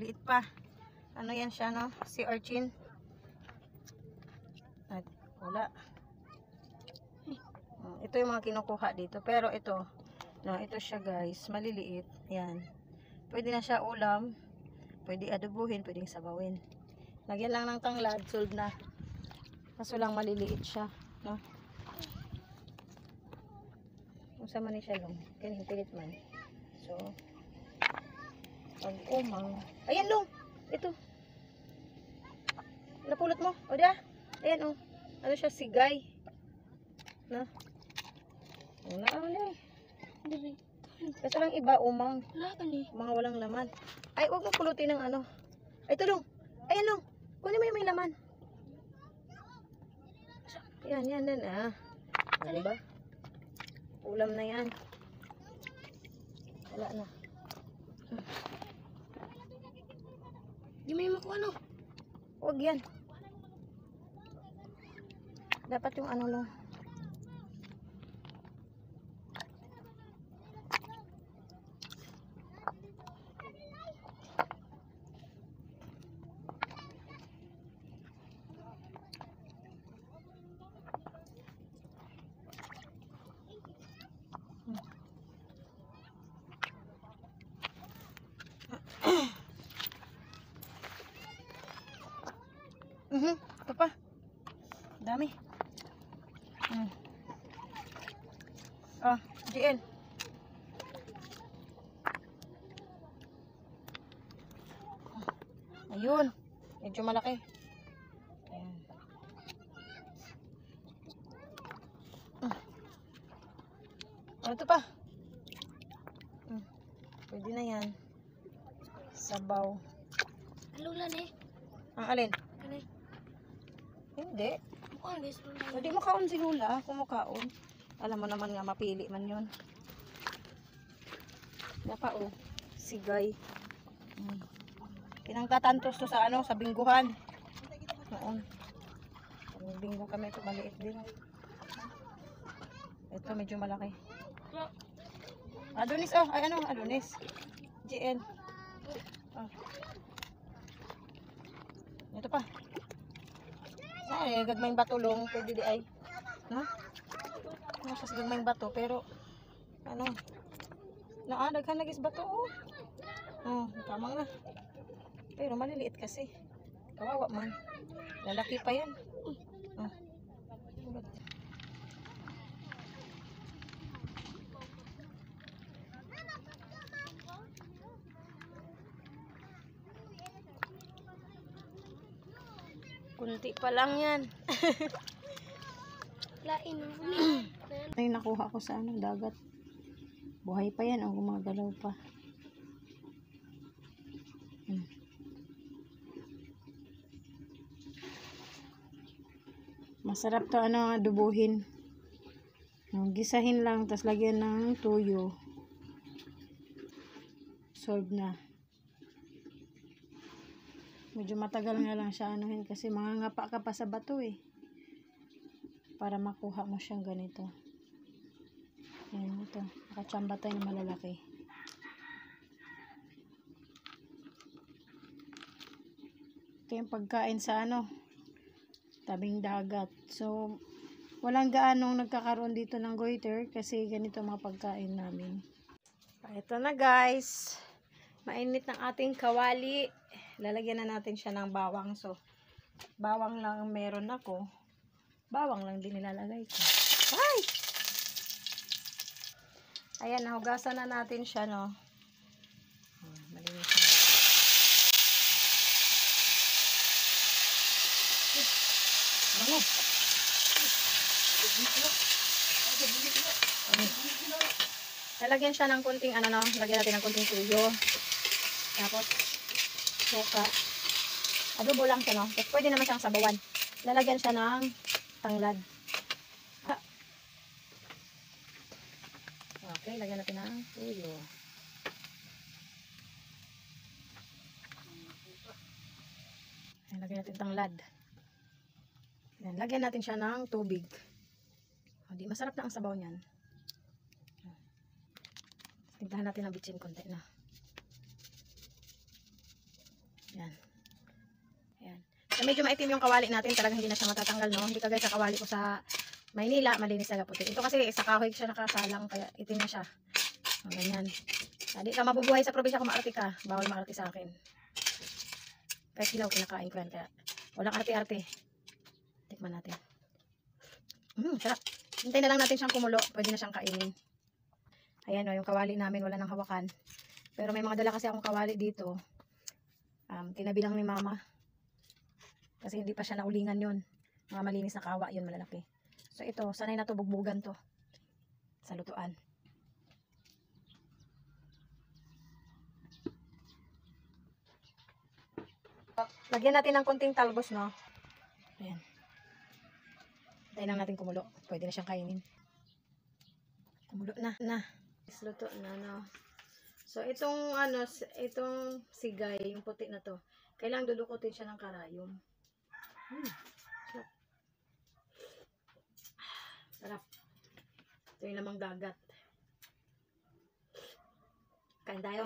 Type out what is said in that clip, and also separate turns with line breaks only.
maliliit pa. Ano yan siya, no? Sea urchin. At wala. Ito yung mga kinukuha dito. Pero ito, no, ito siya guys, maliliit. Yan. Pwede na siya ulam. Pwede adobuhin, pwedeng sabawin. Lagyan lang ng tanglad, solve na. Kaso lang maliliit siya, no? Kung sa man siya long, kaning pilit man. So, pag umang, ayan long, ito. Napulot mo, o da? Ayan o, ano siya, sigay. No? Wala ako na eh. Kasi lang iba, umang. Mga walang laman. Ay, huwag mo pulutin ng ano. Ay, ito long. Ayan long. Kunin mo yung may laman. Yan, yan, yan. Ah. O, diba? Ulam na yan. Wala na.
Di mo yung makuha, no?
Huwag yan. Dapat yung ano lang. Ito pa. Dami. Ah, GL. Ayun. Medyo malaki. Ayan. Oh, ito pa. Pwede na yan. Sabaw.
Alulan eh.
Ang alin?
Ano eh?
Hindi.
Mukhang guys.
Pwede mo kaon si Hula. Kung makaon. Alam mo naman nga, mapili man yun. Dapa o. Sigay. Pinangtatantos to sa ano, sa bingguhan. Noon. Pag binggo kami, ito maliit din. Ito medyo malaki. Adonis, oh. Ay ano, Adonis. GL. Oh. Ito pa. Ay, gagmayng bato long. Pwede di ay. No? Ano siya sa gagmayng bato. Pero, ano. Daghan nagis bato, oh. Oh, tamang na. Pero maliliit kasi. Kawawa man. Lalaki pa yan. Oh. Kunti pa lang yan.
Lain mo.
Ay, nakuha ko sa ano, dagat. Buhay pa yan, o gumagalaw pa. Masarap to ano, adobuhin. Gisahin lang, tapos lagyan ng tuyo. Solve na. Medyo matagal nga lang siya anuhin kasi mangangapa ka pa sa bato eh. Para makuha mo siyang ganito. Ayan ito. Nakachamba tayo na malalaki. Ito yung pagkain sa ano, tabing dagat. So, walang gaanong nagkakaroon dito ng goiter kasi ganito mga pagkain namin. Ito na guys. Mainit ng ating kawali. Lalagyan na natin siya ng bawang. So, bawang lang meron ako. Bawang lang din nilalagay ko. Ay! Ayan, nahugasan na natin siya, no? Malinis na. Bango! Lalagyan siya ng kunting, ano, no? Lagyan natin ng kunting tuyo. Tapos, suka. Adobo lang siya, no? Tapos, pwede naman siyang sabawan. Lalagyan siya ng tanglad. Okay, lagyan natin ng tuyo. Ayan, lagyan natin tanglad. Ayan, lagyan natin siya ng tubig. Di, masarap na ang sabaw niyan. Tintahan natin ang bitsin konti na. Yan. Yan. So, medyo maitim yung kawali natin. Talagang hindi na siya matatanggal, no? Hindi kagaya sa kawali ko sa Maynila, malinis talaga puti. Ito kasi sa kahoy siya nakasalang, kaya itim na siya. O, ganyan. Hindi ka mabubuhay sa probinsya kung maarte ka. Bawal maarte sa akin. Kahit hilaw, kinakain ko yan. Kaya walang arte-arte. Tikman natin. Sarap. Hintayin na lang natin siyang kumulo. Pwede na siyang kainin. Ayan o, yung kawali namin wala nang hawakan. Pero may mga dala kasi akong kawali dito. Tinabi lang ni mama. Kasi hindi pa siya naulingan yun. Mga malinis na kawa yun, malalaki. So ito, sanay na to, bugbugan to. Sa lutuan. Lagyan natin ng konting talbos, no? Ayan. Hintayin lang natin kumulo. Pwede na siyang kainin. Kumulo na. Luto na, no? So, itong, itong sigay, yung puti na to, kailangan dulukutin siya ng karayom. Sarap. Sarap. Ito yung lamang dagat. Kain tayo.